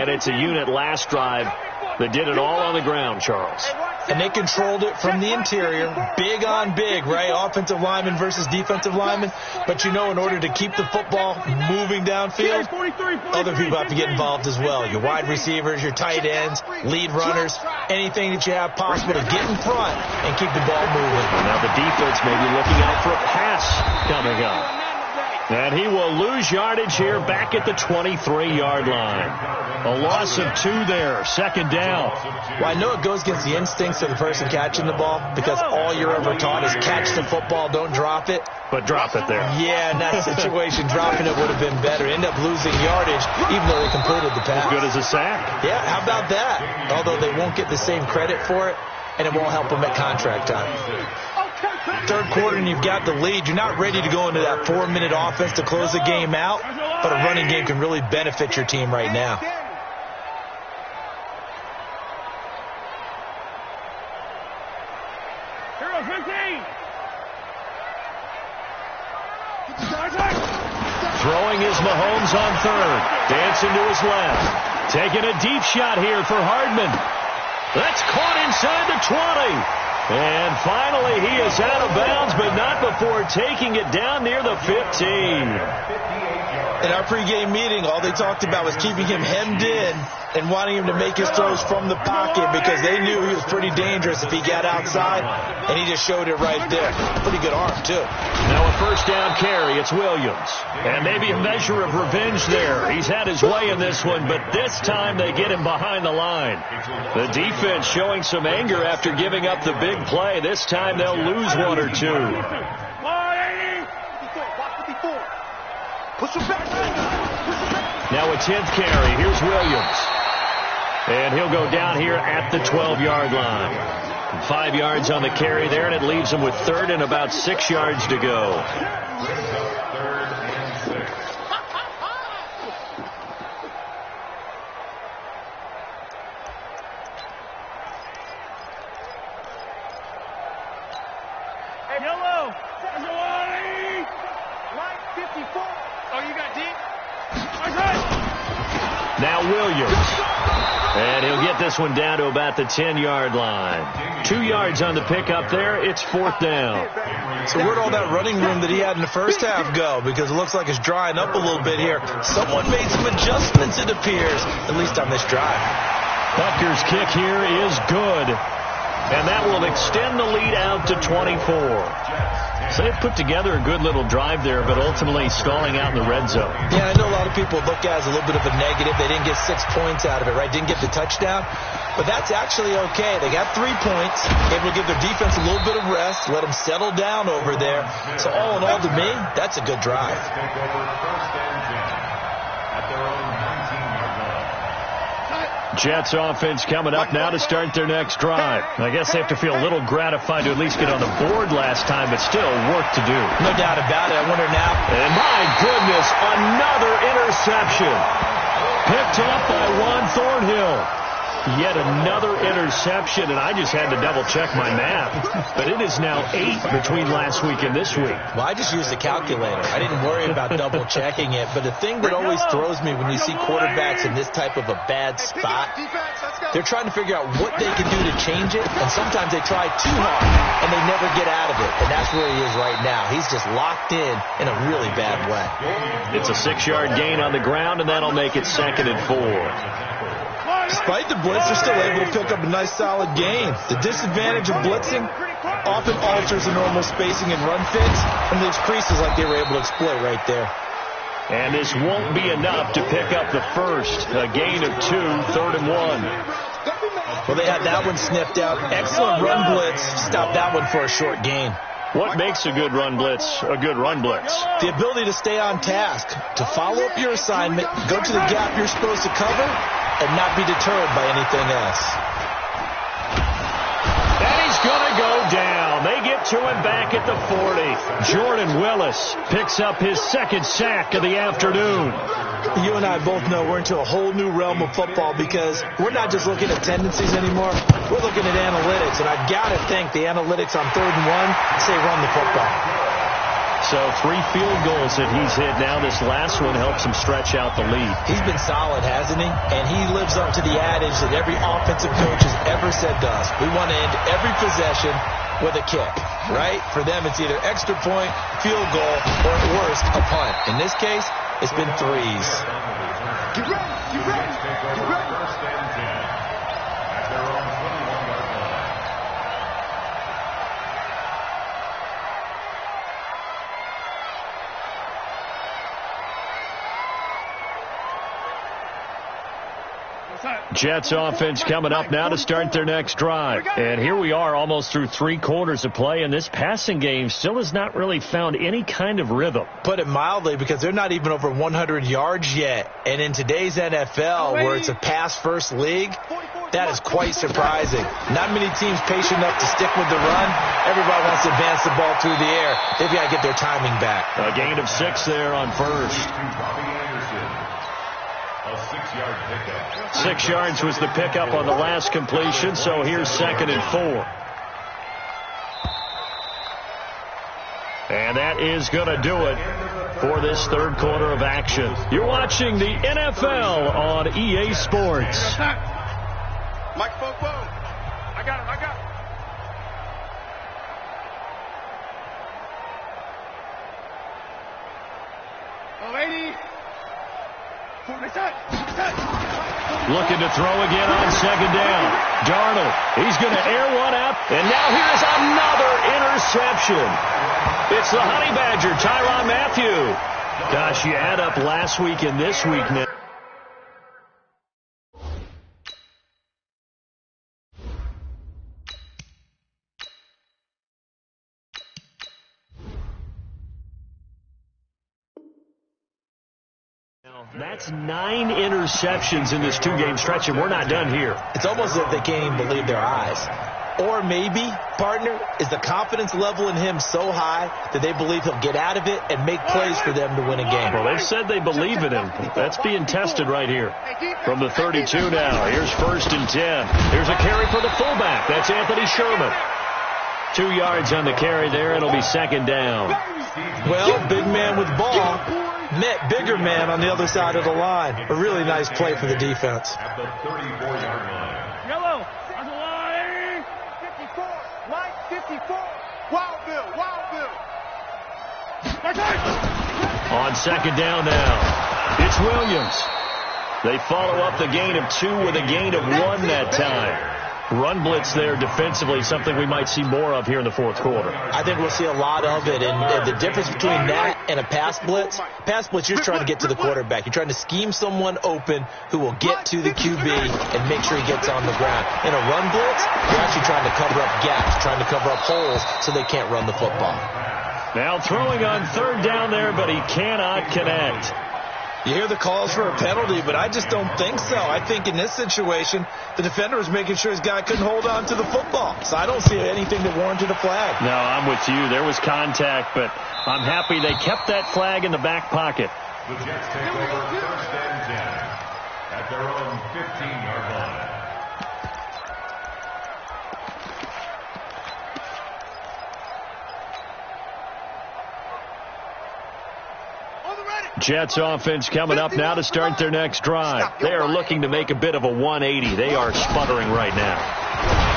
And it's a unit last drive that did it all on the ground, Charles. And they controlled it from the interior, big on big, right? Offensive lineman versus defensive lineman. But, you know, in order to keep the football moving downfield, other people have to get involved as well. Your wide receivers, your tight ends, lead runners, anything that you have possible to get in front and keep the ball moving. Now the defense may be looking out for a pass coming up. And he will lose yardage here back at the 23-yard line. A loss of 2 there, second down. Well, I know it goes against the instincts of the person catching the ball because all you're ever taught is catch the football, don't drop it. But drop it there. Yeah, in that situation, dropping it would have been better. End up losing yardage even though they completed the pass. As good as a sack. Yeah, how about that? Although they won't get the same credit for it, and it won't help them at contract time. Third quarter and you've got the lead. You're not ready to go into that 4-minute offense to close the game out, but a running game can really benefit your team right now. Throwing is Mahomes on third. Dancing to his left. Taking a deep shot here for Hardman. That's caught inside the 20. And finally, he is out of bounds, but not before taking it down near the 15. In our pregame meeting, all they talked about was keeping him hemmed in and wanting him to make his throws from the pocket because they knew he was pretty dangerous if he got outside, and he just showed it right there. Pretty good arm, too. Now a first down carry. It's Williams. And maybe a measure of revenge there. He's had his way in this one, but this time they get him behind the line. The defense showing some anger after giving up the big play. This time they'll lose 1 or 2. Now a 10th carry. Here's Williams. And he'll go down here at the 12-yard line. 5 yards on the carry there, and it leaves him with third and about 6 yards to go. Now Williams. And he'll get this one down to about the 10-yard line. 2 yards on the pickup there. It's fourth down. So where'd all that running room that he had in the first half go? Because it looks like it's drying up a little bit here. Someone made some adjustments, it appears, at least on this drive. Butker's kick here is good. And that will extend the lead out to 24. So they've put together a good little drive there, but ultimately stalling out in the red zone. Yeah, I know a lot of people look at it as a little bit of a negative. They didn't get 6 points out of it, right? Didn't get the touchdown. But that's actually okay. They got 3 points, able to give their defense a little bit of rest, let them settle down over there. So all in all, to me, that's a good drive. Jets offense coming up now to start their next drive. I guess they have to feel a little gratified to at least get on the board last time, but still work to do. No doubt about it. I wonder now. And my goodness, another interception. Picked up by Juan Thornhill. Yet another interception, and I just had to double-check my math. But it is now 8 between last week and this week. Well, I just used a calculator. I didn't worry about double-checking it. But the thing that always throws me when you see quarterbacks in this type of a bad spot, they're trying to figure out what they can do to change it, and sometimes they try too hard, and they never get out of it. And that's where he is right now. He's just locked in a really bad way. It's a 6-yard gain on the ground, and that'll make it 2nd and 4. Despite the blitz, they're still able to pick up a nice solid gain. The disadvantage of blitzing often alters the normal spacing and run fits, and leaves creases like they were able to exploit right there. And this won't be enough to pick up the first. A gain of 2, 3rd and 1. Well, they had that one sniffed out. Excellent run blitz. Stopped that one for a short gain. What makes a good run blitz a good run blitz? The ability to stay on task, to follow up your assignment, go to the gap you're supposed to cover, and not be deterred by anything else. And he's going to go down. They get to him back at the 40. Jordan Willis picks up his 2nd sack of the afternoon. You and I both know we're into a whole new realm of football because we're not just looking at tendencies anymore. We're looking at analytics, and I've got to think the analytics on 3rd and 1 say run the football. So 3 field goals that he's hit now. This last one helps him stretch out the lead. He's been solid, hasn't he? And he lives up to the adage that every offensive coach has ever said to us. We want to end every possession with a kick, right? For them, it's either extra point, field goal, or at worst, a punt. In this case, it's been threes. Get ready, get ready, get ready. First and 10 at their own 21-yard line. Jets offense coming up now to start their next drive. And here we are almost through 3 quarters of play, and this passing game still has not really found any kind of rhythm. Put it mildly, because they're not even over 100 yards yet. And in today's NFL, where it's a pass-first league, that is quite surprising. Not many teams patient enough to stick with the run. Everybody wants to advance the ball through the air. They've got to get their timing back. A gain of 6 there on first. 6 yards was the pickup on the last completion, so here's 2nd and 4. And that is going to do it for this third quarter of action. You're watching the NFL on EA Sports. Mike Fogo. I got it. Oh, 80. Looking to throw again on 2nd down. Darnold, he's going to air one out, and now here's another interception. It's the Honey Badger, Tyrann Mathieu. Gosh, you add up last week and this week now. That's 9 interceptions in this 2-game stretch, and we're not done here. It's almost as if they can't even believe their eyes. Or maybe, partner, is the confidence level in him so high that they believe he'll get out of it and make plays for them to win a game. Well, they've said they believe in him. That's being tested right here. From the 32 now, here's 1st and 10. Here's a carry for the fullback. That's Anthony Sherman. 2 yards on the carry there. It'll be 2nd down. Well, big man with ball met bigger man on the other side of the line. A really nice play for the defense. At the 34-yard line. Yellow on the line. 54. Line 54. Wild Bill. On 2nd down now, it's Williams. They follow up the gain of 2 with a gain of 1 that time. Run blitz there defensively, something we might see more of here in the 4th quarter. I think we'll see a lot of it, and the difference between that and a pass blitz, you're trying to get to the quarterback. You're trying to scheme someone open who will get to the QB and make sure he gets on the ground. In a run blitz, you're actually trying to cover up gaps, trying to cover up holes so they can't run the football. Now throwing on 3rd down there, but he cannot connect. You hear the calls for a penalty, but I just don't think so. I think in this situation, the defender was making sure his guy couldn't hold on to the football. So I don't see anything that warranted a flag. No, I'm with you. There was contact, but I'm happy they kept that flag in the back pocket. The Jets take over 1st and 10 at their own 15-yard line. Jets offense coming up now to start their next drive. They are looking to make a bit of a 180. They are sputtering right now.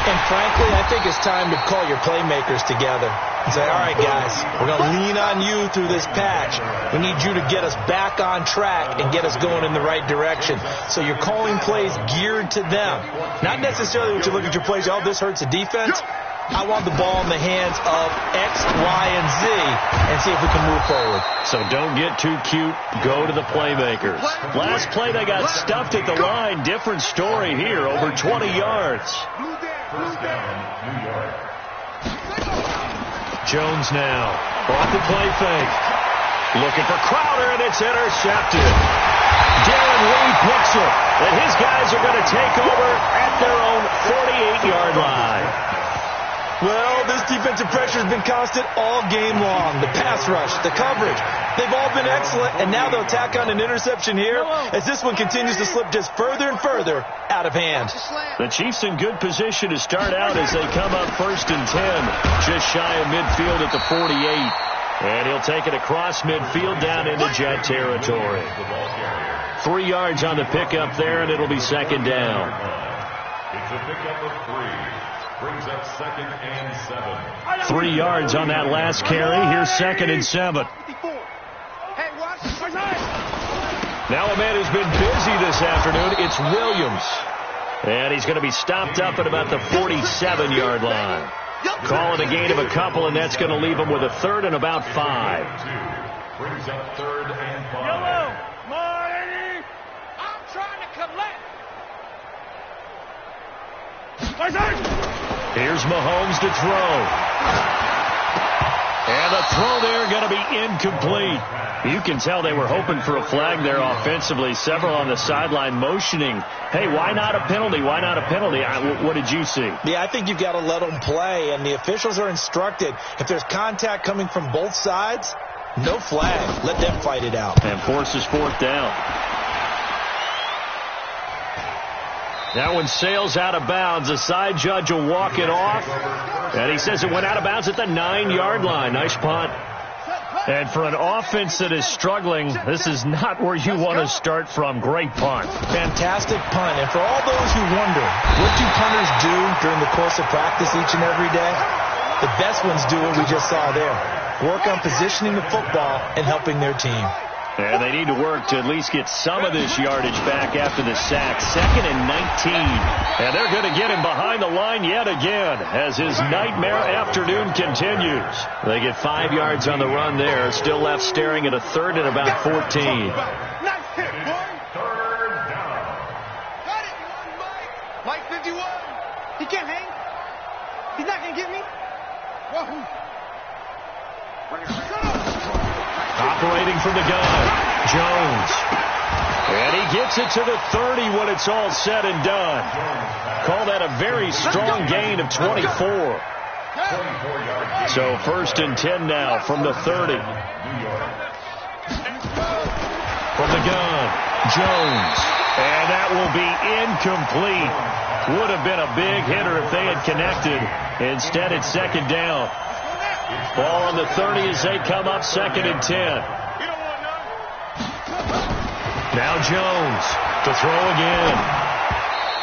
And frankly, I think it's time to call your playmakers together and say, all right, guys, we're going to lean on you through this patch. We need you to get us back on track and get us going in the right direction. So you're calling plays geared to them. Not necessarily what you look at your plays, oh, this hurts the defense. I want the ball in the hands of X, Y, and Z and see if we can move forward. So don't get too cute. Go to the playmakers. Last play, they got stuffed at the line. Different story here, over 20 yards. First down, New York. Jones now off the play fake. Looking for Crowder, and it's intercepted. Darren Lee picks it, and his guys are going to take over at their own 48-yard line. Well, this defensive pressure has been constant all game long. The pass rush, the coverage, they've all been excellent, and now they'll tack on an interception here as this one continues to slip just further and further out of hand. The Chiefs in good position to start out as they come up 1st and 10, just shy of midfield at the 48. And he'll take it across midfield down into Jet territory. 3 yards on the pickup there, and it'll be second down. It's a pickup of 3. Brings up 2nd and 7. 3 yards on that last carry. Here's 2nd and 7. Now a man who's been busy this afternoon, it's Williams. And he's going to be stopped up at about the 47-yard line. Call it a gain of a couple, and that's going to leave him with a 3rd and about 5. Brings up 3rd and 5. Yellow, Marty! I'm trying to collect. Here's Mahomes to throw. And the throw there going to be incomplete. You can tell they were hoping for a flag there offensively. Several on the sideline motioning, hey, why not a penalty? Why not a penalty? What did you see? Yeah, I think you've got to let them play, and the officials are instructed. If there's contact coming from both sides, no flag. Let them fight it out. And forces 4th down. That one sails out of bounds. The side judge will walk it off. And he says it went out of bounds at the 9-yard line. Nice punt. And for an offense that is struggling, this is not where you want to start from. Great punt. Fantastic punt. And for all those who wonder, what do punters do during the course of practice each and every day? The best ones do what we just saw there. Work on positioning the football and helping their team. And they need to work to at least get some of this yardage back after the sack. 2nd and 19. And they're going to get him behind the line yet again as his nightmare afternoon continues. They get 5 yards on the run there. Still left staring at a 3rd and about 14. Nice hit, boy. 3rd down. Got it, Mike. Mike 51. He can't hang. He's not going to get me. Whoa. Operating from the gun, Jones. And he gets it to the 30 when it's all said and done. Call that a very strong gain of 24. So 1st and 10 now from the 30. From the gun, Jones. And that will be incomplete. Would have been a big hitter if they had connected. Instead, it's 2nd down. Ball on the 30 as they come up 2nd and 10. Now Jones to throw again.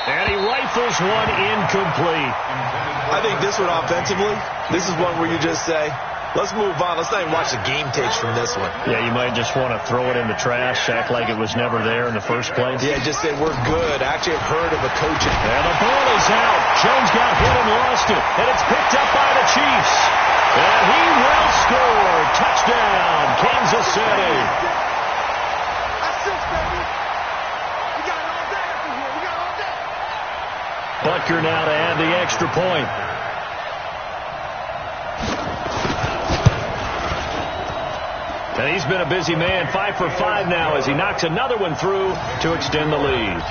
And he rifles one incomplete. I think this one offensively, this is one where you just say, let's move on. Let's not even watch the game tapes from this one. Yeah, you might just want to throw it in the trash, act like it was never there in the first place. Yeah, just say we're good. I actually have heard of a coach. And the ball is out. Jones got hit and lost it. And it's picked up by the Chiefs. And he will score. Touchdown, Kansas City. That's 6, baby. We got it all day up in here. We got it all day. Butker now to add the extra point. And he's been a busy man, 5 for 5 now as he knocks another one through to extend the lead.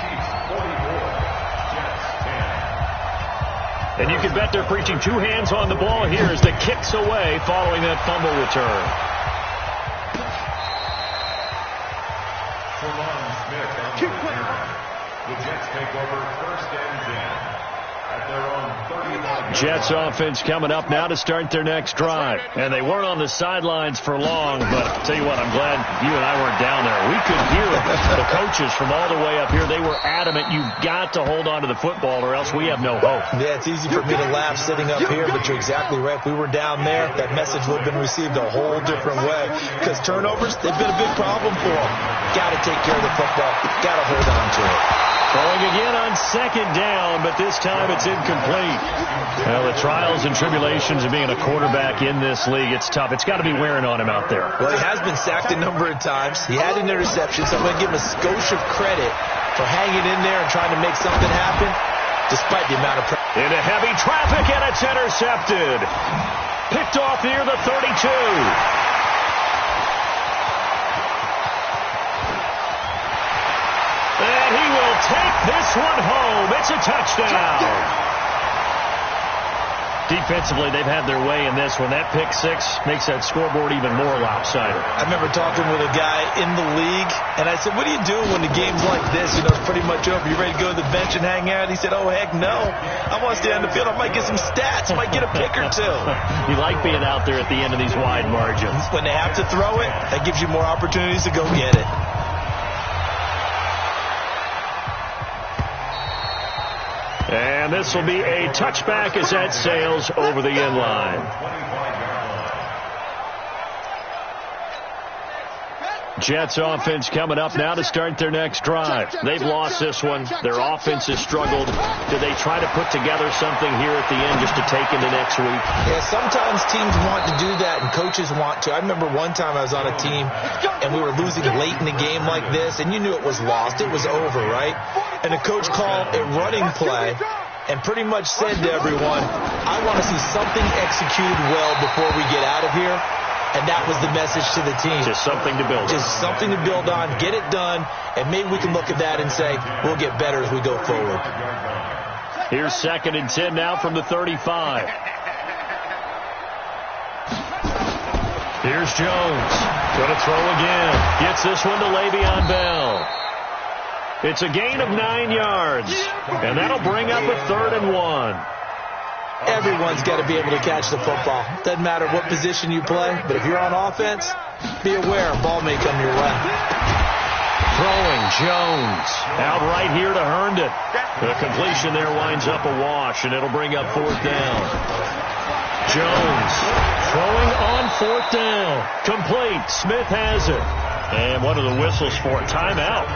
And you can bet they're preaching 2 hands on the ball here as the kick's away following that fumble return. The Jets take over 1st and 10 at their own 30-yard. Jets offense coming up now to start their next drive. And they weren't on the sidelines for long, but I'll tell you what, I'm glad you and I weren't down there. We could hear the coaches from all the way up here. They were adamant, you've got to hold on to the football or else we have no hope. Yeah, it's easy for me to laugh sitting up here, but you're exactly right. If we were down there, that message would have been received a whole different way. Because turnovers, they've been a big problem for them. Got to take care of the football. Got to hold on to it. Going again on 2nd down, but this time it's incomplete. Well, the trials and tribulations of being a quarterback in this league, it's tough. It's got to be wearing on him out there. Well, he has been sacked a number of times. He had an interception, so I'm going to give him a skosh of credit for hanging in there and trying to make something happen, despite the amount of pressure. Into heavy traffic, and it's intercepted. Picked off near the 32. And he will take this one home. It's a touchdown. Defensively, they've had their way in this one. That pick six makes that scoreboard even more lopsided. I remember talking with a guy in the league, and I said, what do you do when the game's like this? You know, it's pretty much over. You ready to go to the bench and hang out? He said, oh, heck no. I want to stay on the field. I might get some stats. I might get a pick or two. You like being out there at the end of these wide margins. When they have to throw it, that gives you more opportunities to go get it. And this will be a touchback as that sails over the end line. Jets offense coming up now to start their next drive. They've lost this one. Their offense has struggled. Do they try to put together something here at the end just to take into next week? Yeah, sometimes teams want to do that and coaches want to. I remember one time I was on a team and we were losing late in the game like this, and you knew it was lost. It was over, right? And the coach called a running play and pretty much said to everyone, I want to see something executed well before we get out of here. And that was the message to the team. Just something to build on. Just something to build on, get it done, and maybe we can look at that and say, we'll get better as we go forward. Here's 2nd and 10 now from the 35. Here's Jones. Going to throw again. Gets this one to Le'Veon Bell. It's a gain of 9 yards, and that'll bring up a 3rd and 1. Everyone's got to be able to catch the football. Doesn't matter what position you play, but if you're on offense, be aware a ball may come your way. Throwing, Jones. Out right here to Herndon. The completion there winds up a wash, and it'll bring up 4th down. Jones throwing on 4th down. Complete. Smith has it. And what are the whistles for? Timeout.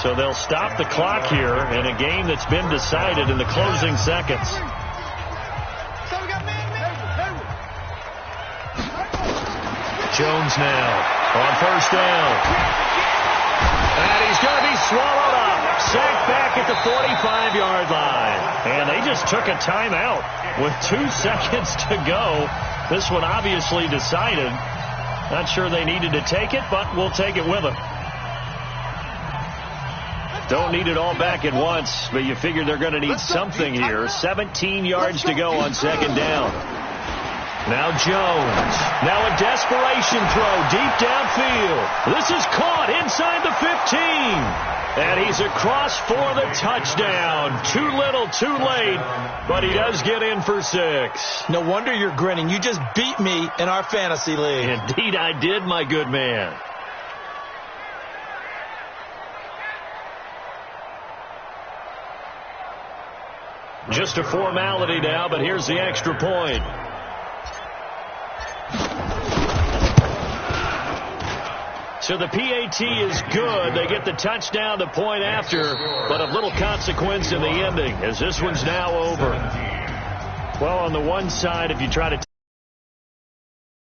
So they'll stop the clock here in a game that's been decided in the closing seconds. Jones now on 1st down. And he's going to be swallowed up. Sacked back at the 45-yard line. And they just took a timeout with 2 seconds to go. This one obviously decided. Not sure they needed to take it, but we'll take it with them. Don't need it all back at once, but you figure they're going to need something here. 17 yards to go on 2nd down. Now Jones. Now a desperation throw deep downfield. This is caught inside the 15. And he's across for the touchdown. Too little, too late, but he does get in for 6. No wonder you're grinning. You just beat me in our fantasy league. Indeed I did, my good man. Just a formality now, but here's the extra point. So the PAT is good. They get the touchdown the point after, but of little consequence in the ending as this one's now over. Well, on the one side, if you try to